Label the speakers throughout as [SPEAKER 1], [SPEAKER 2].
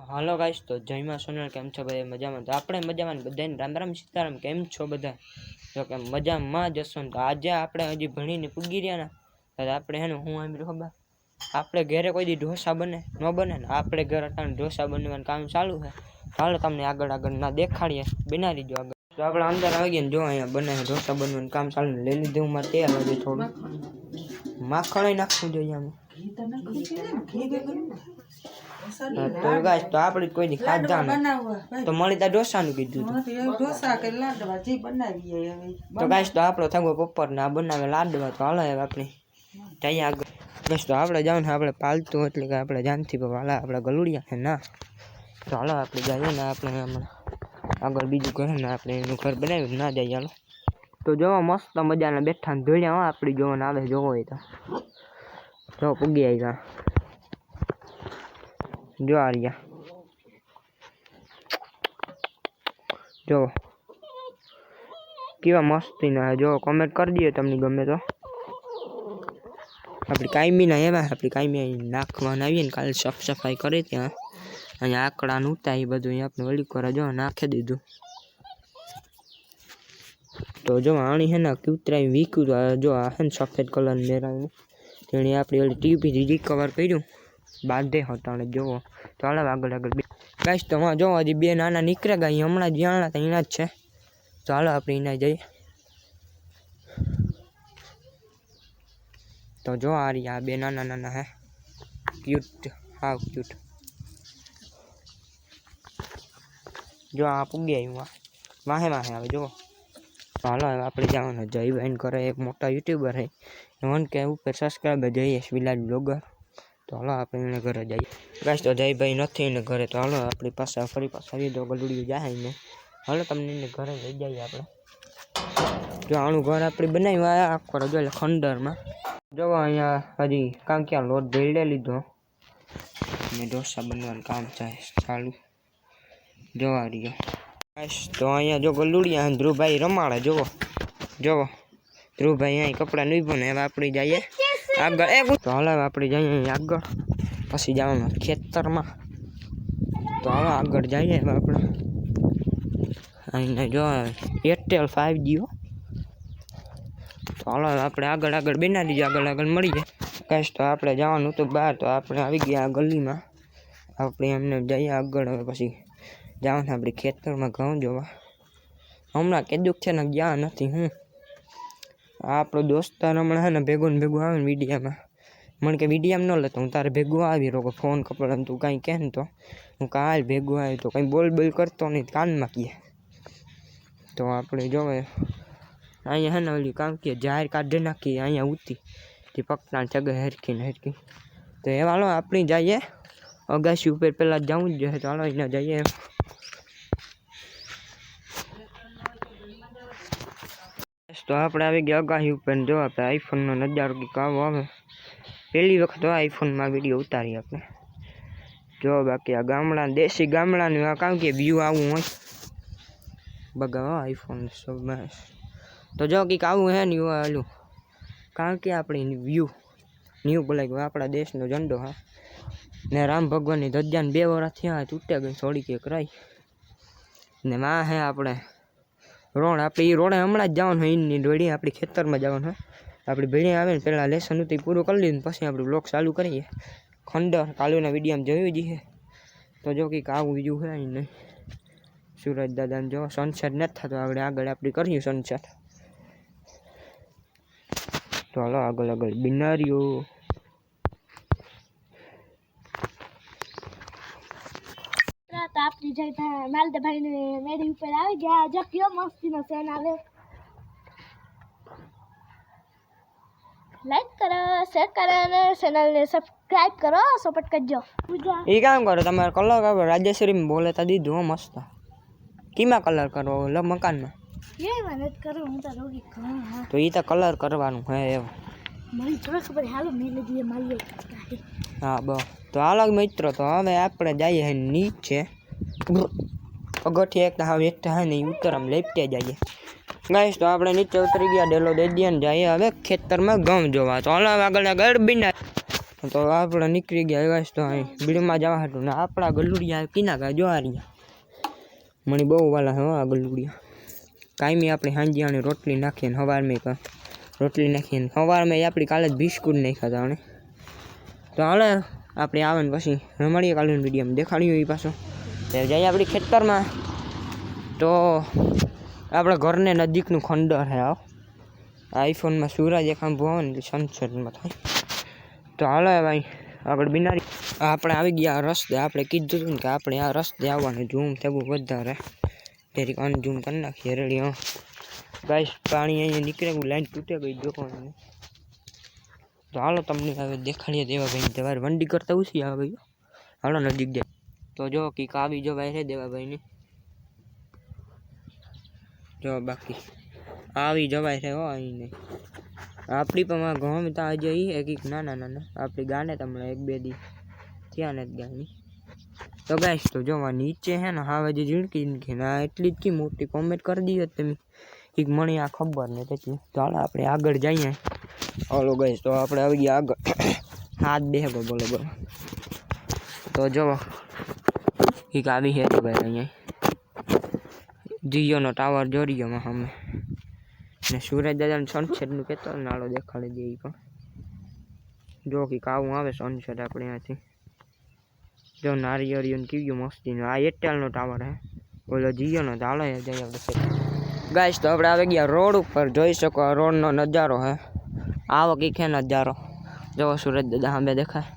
[SPEAKER 1] હાલો guys, તો જયમાં સોનલ કેમ છો ભાઈ? મજામાં? તો આપણે મજામાં બધાને રામ રામ સીતારામ. કેમ છો બધા? જો કે મજામાં જશો ને. તો આજે આપણે હજી ભણીને પૂગી રહ્યા ને, તો આપણે હેને હું એમ ખબર આપણે ઘરે કોઈ દી ઢોસા બને ન બને ને, આપણે ઘરે અટાણે ઢોસા બનવાનું કામ ચાલુ છે. હાલો તમને આગળ ના દેખાડીએ, બનાવી દીધો આગળ. તો આપણે અંદર આવી ગયા ને, જો અહીંયા બને ઢોસા બનવાનું કામ ચાલુ. લઈ લીધું હું મારે તેલ હજી થોડું માખણ નાખવું જોઈએ આમાં. તો ગાઈસ, તો આપણે કોઈ દી ખાધા તો મળી તા ઢોસાનું કીધું તો ગાઈસ, તો આપણો થગો પપ્પર ને આ બનાવે લાડવા. તો હાલો આપણે જઈએ આગળ. બસ તો આપણે જાવ ને, આપણે પાલતું એટલે કે આપણે જાનથી હાલા આપણે ગલુડિયા છે ના. તો હાલો આપણે જઈએ ને, આપણે હમણાં આગળ બીજું ઘર ને આપણે એનું ઘર બનાવ્યું ના જઈએ. હાલો તો જોવો મસ્ત મજાના બેઠા ને ધોળ્યા આપણી જોવાને આવે જોવો હોય તો જો પૂગી આવી જો આ રહ્યા જો કેવા મસ્તી ના જો. કમેન્ટ કરી દઈએ તમને ગમે તો. આપણી કાયમી ના એવા આપણી કાયમી નાખવાના આવીએ ને, કાલે સાફ સફાઈ કરી ત્યાં અહીંયા આકડા નહોતા એ બધું આપણે વળી કરે જો નાખી દીધું. તો જો આણી હે ને કૂતરાઈ વીક્યું જો આ હે ને સફેદ કલર મેરાયું તેણે આપણી ઓલી ટીવી રિકવર કર્યું બાંધે હટાણે જોવો. તો હાલ આગળ ગાઈસ, તો હા જો હજી બે નાના નીકળે ગયા હમણાં જ જાણા હતા એના જ છે. તો હાલો આપણે એના જઈએ. તો જો આ રહ્યા બે નાના હે ક્યુટ, હાવ ક્યુટ. જો આ પૂગી આવ્યું વાહે આવે જુઓ. હાલો આપણે જવાનું જયભાઈ કરે એક મોટા યુટ્યુબર હે 1K ઉપર સબસ્ક્રાઈબર જઈએ વિલાજ બ્લોગર. તો હાલો આપણે એને ઘરે જઈએ. ગાઈસ, તો જયભાઈ નથી એને ઘરે. તો હાલો આપણી પાસે ફરી પાછા આવી દો ગલુડિયું જાય ને. હાલો તમને એને ઘરે લઈ જઈએ આપણે. જો આનું ઘર આપણે બનાવ્યું આખો જો એટલે ખંડરમાં. જો અહીંયા હજી કાંકિયા લોટ ભેળે લીધો ને ઢોસા બનવાનું કામ ચાલુ જોવા રહ્યો. તો અહીંયા જો ગલુડિયા ધ્રુવભાઈ રમાડે જોવો ધ્રુવભાઈ અહીં કપડાં નહીં બને. હવે આપણે જઈએ આગળ. તો હાલ આપણે જઈએ અહીં આગળ, પછી જવાનું ખેતરમાં. તો હાલો આગળ જઈએ હવે આપણે. અહીં જો એરટેલ 5G. તો હાલો આપણે આગળ બનાવી દીધું, આગળ મળીએ. ગાઈસ, તો આપણે જવાનું હતું બહાર. તો આપણે આવી ગયા ગલીમાં. આપણે એમને જઈએ આગળ. હવે પછી જવાનું આપણે ખેતરમાં ઘઉં જોવા. હમણાં કેદુક છે ને ગયા નથી હું. આપણો દોસ્તાર હમણાં છે ને ભેગું આવે ને વિડીયામાં. મને કે વિડીયામાં ન લેતો હું તારે ભેગું આવી રહ્યો ફોન કપડા તું કાંઈ કહે ને તો હું કાલ ભેગું આવી. તો કંઈ બોલ કરતો નહીં કાનમાં કીએ. તો આપણે જોવે અહીંયા છે ને ઓલી કામ કે જાહેર કાઢી નાખીએ અહીંયા ઉતી તે પકડાણ ચગે હરખી. તો એ હાલો આપણે જઈએ અગાસી ઉપર. પહેલાં જવું જ જોઈએ. તો હાલો એને જઈએ. તો આપણે આવી ગયા અગાસી ઉપર. જો આપણે આઈફોનનો નજારો કંઈક આવો આવે. પહેલી વખત આઈફોનમાં વિડીયો ઉતારી આપણે. જો બાકી આ ગામડા દેશી ગામડાનું આ કામ કે વ્યૂ આવું હોય બગાવો આઈફોન. તો જો કંઈક આવું હે ને આલું કારણ કે આપણે વ્યૂ ન્યૂ બોલાઈ ગયો આપણા દેશનો ઝંડો. હા ને રામ ભગવાનની ધજાને 2 વર્ષ થયા તૂટે ગઈ થોડીક એક રહી ને માં હે આપણે રોડ. આપણે એ રોડે હમણાં જ જવાનું હોય એની દોડી આપણી ખેતરમાં જવાનું હોય. આપણી ભેળી આવે ને પહેલાં લેસન હતું પૂરું કરી લીધું પછી આપણે બ્લોગ ચાલુ કરીએ. ખંડર કાલુના વિડીયામાં જોયું જ છે. તો જો કંઈક આવું બીજું હોય નહીં. સુરજ દાદાને જો સનસેટ નથી થતો આગળ આપણે કરીએ સનસેટ. તો હાલો આગળ બિનારીઓ.
[SPEAKER 2] તો આપણી જઈ માલદાભાઈ ને મેળી ઉપર આવી ગયા. જો કયો મસ્તીનો સેન આવે. લાઈક કરો, શેર કરો અને ચેનલને સબસ્ક્રાઇબ કરો. સપોર્ટ કરજો.
[SPEAKER 1] એ કામ કરો તમારે કલર કરો. રાજેશ્વરી બોલે તો દીધું હો મસ્ત. કીમાં કલર કરવો લો મકાનમાં?
[SPEAKER 2] એ મહેનત કરો હું તો રોગી કહું.
[SPEAKER 1] તો એ તો કલર કરવાનું હે એવું
[SPEAKER 2] મને થોડી ખબર. હાલો મેલે દઈએ માલીએ.
[SPEAKER 1] હા બસ. તો હાલો મિત્રો, તો હવે આપણે જઈએ નીચે પગથિયે એક હાવ એકઠા હે ને એ ઉત્તર આમ લેપટે જઈએ. ગાઈસ, તો આપણે નીચે ઉતરી ગયા. ડેલો દે દઈએ ને જઈએ હવે ખેતરમાં ઘઉં જોવા. તો હાલો આગળ બિના તો આપણે નીકળી ગયા ગાઈસ તો અહીં બીડમાં જવા હતું ને આપણા ગલુડિયા કિના ગયા જોવારિયા મને બહુ વાલા હે આ ગલુડિયા કાયમી આપણે હાંજિયાની રોટલી નાખીને સવારમાં રોટલી નાખીને સવારમાં આપણી કાલે જ બિસ્કુટ નાખ્યા હતા અને તો હાલે આપણે આવે ને પછી રમાડીએ કાલની વિડીયોમાં દેખાડ્યું એ પાછો ત્યારે જઈએ આપણી ખેતરમાં તો આપણા ઘરને નજીકનું ખંડર છે આઈફોનમાં સૂરજ એક આમ ભોવે ને સનસેટમાં થાય તો હાલો ભાઈ આગળ બિનારી આપણે આવી ગયા આ રસ્તે આપણે કીધું હતું ને કે આપણે આ રસ્તે આવવાનું ઝૂમ થવું વધારે તેથી અનઝૂમ કરી નાખીએ રેડી હા ગાઈસ પાણી અહીંયા નીકળે લાઈન તૂટે ગઈ જોવાનું તો હાલો તમને હવે દેખાડીએ દેવાભાઈ તમારે વંડી કરતા ઓછી આવે ભાઈ હાલો નજીક જાય તો જો કીક આવી જો ભાઈ છે દેવાભાઈની જો બાકી આવી જવાય છે હો અહીં નહીં આપણી પણ ઘઉં ત્યાં જઈ એક નાના આપણી ગાને તમને એક બે દી થયા ને ગાની તો ગાઈશ તો જોવા નીચે હે ને હવે જે ઝીણકી ને એટલી જ કી મોટી કોમેન્ટ કરી દીધી તમે એક મને આ ખબર ને તેથી તો હાલ આપણે આગળ જઈએ હાલો ગાઈશ તો આપણે આવી ગયા આગળ હાથ બેહો બોલો બોલો તો જો એક આવી છે તો ભાઈ અહીંયા જીઓનો ટાવર જોરિયોમાં અમે ને સૂરજ દાદાને સનસેટનું કહેતો નાળો દેખાડી દે પણ જો કે આવું આવે સનસેટ આપણે અહીંયાથી જો નારિયેળીઓને કેવું મસ્તીનું આ એરટેલનો ટાવર હે ઓલો જીઓનો તો હાલો જઈએ આપણે ગાઈસ તો આપણે આવી ગયા રોડ ઉપર જોઈ શકો આ રોડનો નજારો હે આવો કંઈક હે નજારો જો સૂરજ દાદા સામે દેખાય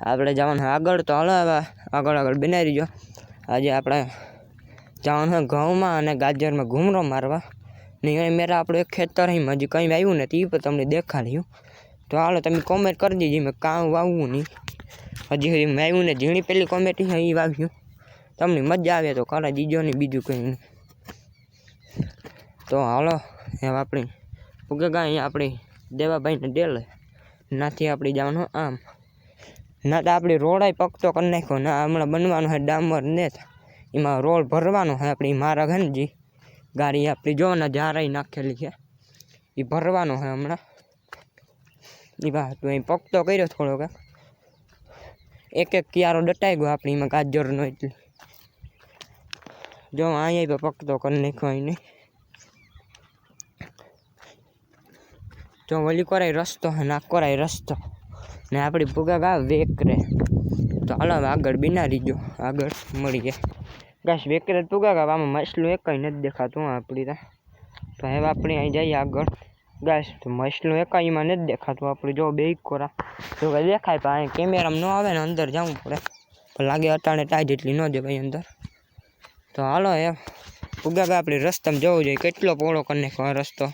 [SPEAKER 1] આપણે જવાનું આગળ તો હાલો હવે આગળ બનાવી જો આજે આપણે જવાનું હોય ઘઉંમાં અને ગાજરમાં ઘૂમરો મારવા નહીં મેરા આપણે એક ખેતર હજી કંઈ વાવ્યું ને તે પણ તમને દેખાડ્યું તો હાલો તમે કોમેન્ટ કરી દીધી મેં કાં વાવવું નહીં હજી સુધી વાવ્યું ને ઝીણી પેલી કોમેન્ટ એ વાવ્યું તમને મજા આવે તો કરે દીજો નહીં બીજું કંઈ નહીં તો હાલો હવે આપણી ઉગે અહીંયા આપણી દેવાભાઈને ડેલે નાથી આપણી જવાનું આમ ના તો આપણી રોડાય પકતો કરી નાખ્યો ના હમણાં બનવાનો હોય ડામર ને એમાં રોડ ભરવાનો હોય આપણી મારા ઘનજી ગાડી આપણી જો ને જારાઈ નાખેલી છે એ ભરવાનો હોય હમણાં એ વાત તો અહીં પકતો કર્યો થોડોક એક કિયારો ડટાઈ ગયો આપણી એમાં ગાજરનો એટલે જો અહીંયા પકતો કરી નાખ્યો અહીં જો વલી કોરાય રસ્તો હે ના કોરાય રસ્તો ને આપણી ભૂગા ગા વેકરે તો હાલો આગળ બિનારી જો આગળ મળીએ ગાઈસ વેકરે ભૂગા ગા આમાં મસલું એક કંઈ નથી દેખાતું આપણી તો હવે આપણે અહીં જઈએ આગળ ગાઈસ તો મસલું એક એમાં નથી દેખાતું આપણે જો બે કોરા જો દેખાય પણ અહીં કેમેરામાં ન આવે ને અંદર જવું પડે પણ લાગે અટાણે ટાઈ જેટલી ન જવાય અંદર તો હાલો એ ભૂગા ગા આપણે રસ્તામાં જવું જોઈએ કેટલો પોળો કરી નાખ્યો રસ્તો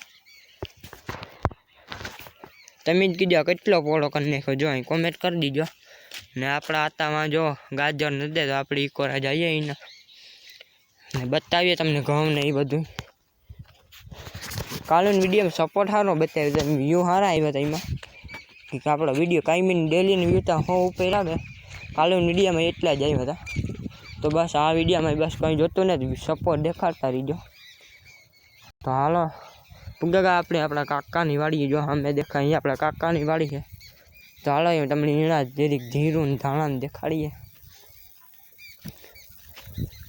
[SPEAKER 1] તમે જ કીધો કેટલો પોળો કરી નાખ્યો જો અહીં કોમેન્ટ કરી દીજો ને આપણા આતામાં જો ગાજર નથી દે તો આપણે ઈકોરા જઈએ એને ને બતાવીએ તમને ઘઉં ને એ બધું કાલની વિડીયોમાં સપોર્ટ સારો બતાવ્યો તમે વ્યૂ સારા આવ્યા હતા એમાં કે આપણો વિડીયો કાયમીને ડેલીની વ્યૂ તો ઉપર આવે કાલની વિડીયોમાં એટલા જ આવ્યા હતા તો બસ આ વિડીયોમાં બસ કંઈ જોતું નથી સપોર્ટ દેખાડતા રહીજો તો હાલો પુગા આપણે આપણા કાકાની વાડી જો અમે દેખાય અહીંયા આપણા કાકાની વાડી છે તો હાલો તમને એના જેરીક જીરું ને ધાણા દેખાડીએ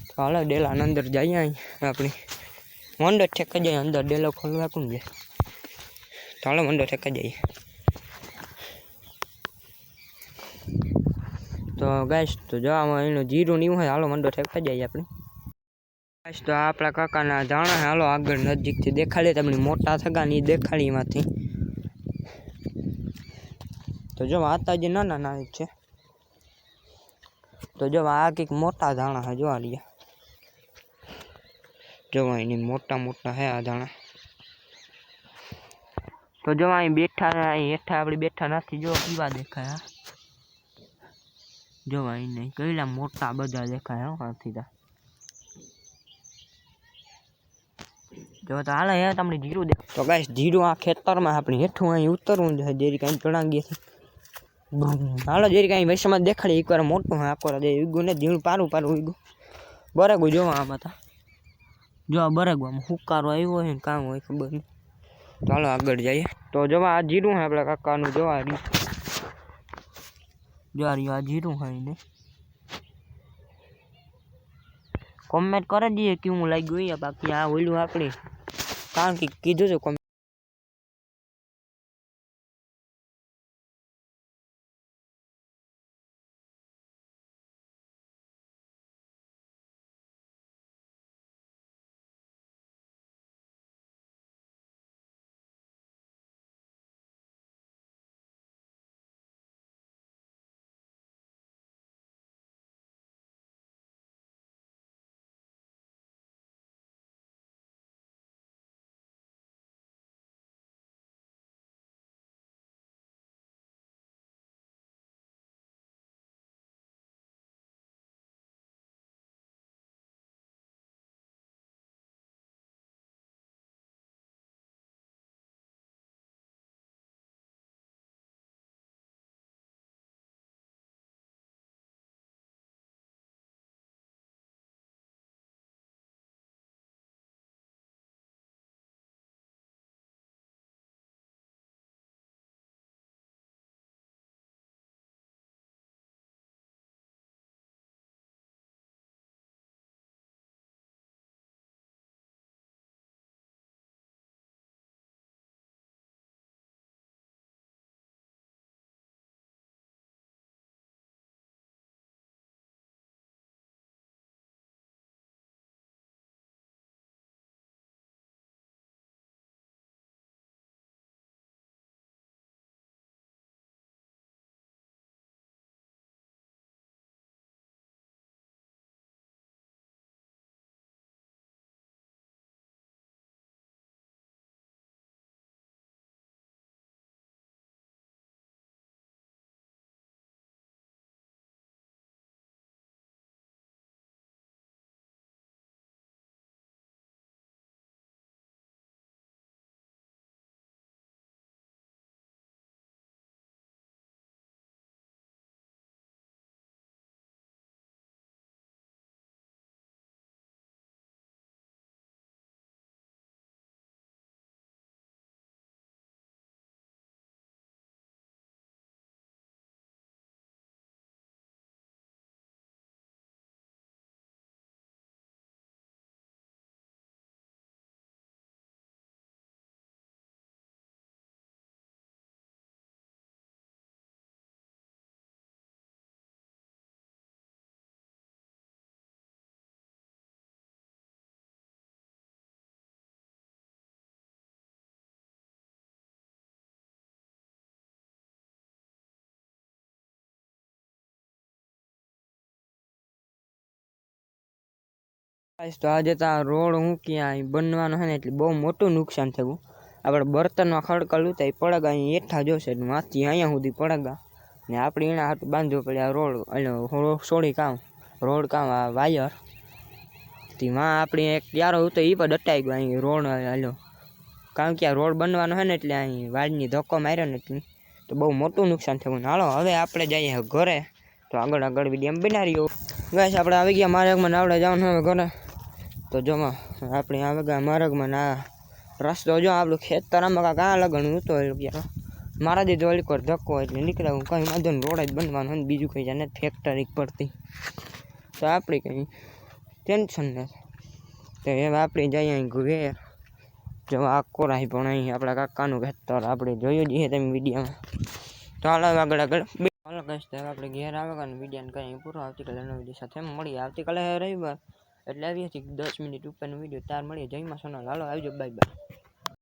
[SPEAKER 1] તો હાલો ડેલાના અંદર જઈએ અહીં આપણી મંડો ઠેકા જઈએ અંદર ડેલો ખોલવા કોણ જાય તો હાલો મંડો ઠેકા જઈએ તો ગાઈસ તો જવામાં એનું જીરું નહીં હોય હાલો મંડો ઠેકા જઈએ આપણે તો આપણા કાકાના ધાણા હાલો આગળ નજીકથી દેખાડીએ તમને મોટા થગા ની દેખાડી એમાંથી તો જો આતા જે નાના છે તો જો આ કંઈક મોટા ધાણા છે જોવા રહ્યા જોવા એની મોટા હે આ ધાણા તો જો અહીં બેઠા અહીં હેઠા આપણે બેઠા નથી જો પીવા દેખાય જોવા અહીં નહીં કેટલા મોટા બધા દેખાય હાથી તા જો તો હાલ હે તમને જીરું દેખ તો ગાઈસ જીરું આ ખેતરમાં આપણે હેઠું અહીં ઉતરવું છે જેરી કાંઈ ચણાંગી છે હાલો જેરી કાંઈ વૈશ્વમાં દેખાડી એકવાર મોટું હા આકોરા દે ઉગું ને જીરું પારું ઉગું બરેગું જોવા આમાં તા જો આ બરેગું આમાં હુકારો આવ્યો હોય ને કામ હોય ખબર નહીં તો હાલો આગળ જઈએ તો જોવા આ જીરું હે આપણા કાકાનું જોવા જો આ જીરું હોય ને કોમેન્ટ કરી દઈએ કેવું લાગ્યું એ બાકી આ ઓલું આપણે કારણ કે કીધું છે તો આજે તો આ રોડ હું ક્યાં બનવાનો છે ને એટલે બહુ મોટું નુકસાન થયું આપણે બર્તનમાં ખડકલું તો એ પડગા અહીં એઠા જોશે માથી અહીંયા સુધી પડગા ને આપણે એના હાથું બાંધવું પડે આ રોડ સોડી કામ રોડ કામ આ વાયર તેમાં આપણે એક યારો હતો એ પણ દટાઈ ગયો અહીં રોડ હાલ્યો કારણ કે આ રોડ બનવાનો છે ને એટલે અહીં વાડની ધક્કો માર્યો ને તો બહુ મોટું નુકસાન થયું હાલો હવે આપણે જઈએ ઘરે તો આગળ વિડીયો બનાવી રહ્યો ગાઈસ આપણે આવી ગયા માર્ગમાં આવડે જવાનું હવે ઘરે તો જો આપણે આવે ગયા માર્ગમાં ના રસ્તો જો આપણું ખેતરમાં કાં લગણું તો મારા દીધો ઓલી વાર ધક્કો એટલે નીકળ્યા કંઈ વાંધો ને રોડ જ બનવાનું હોય બીજું કંઈ જાણે ફેક્ટરી પડતી તો આપણે કંઈ ટેન્શન નથી તો હવે આપણે જઈએ અહીં ઘેર જો આ કોરાય પણ અહીં આપણા કાકાનું ખેતર આપણે જોયું જઈએ તમે વિડીયોમાં તો હાલ આગળ હાલો કહીશ તો આપણે ઘેર આવે ને વિડીયોને કંઈ પૂરો આવતીકાલે નવો વિડીયો સાથે મળીએ આવતીકાલે રવિવાર એટલે આવીએ છીએ 10 મિનિટ ઉપરનો વિડીયો તાર મળીએ જયમાં સોનલ હાલો આવજો બાય બાય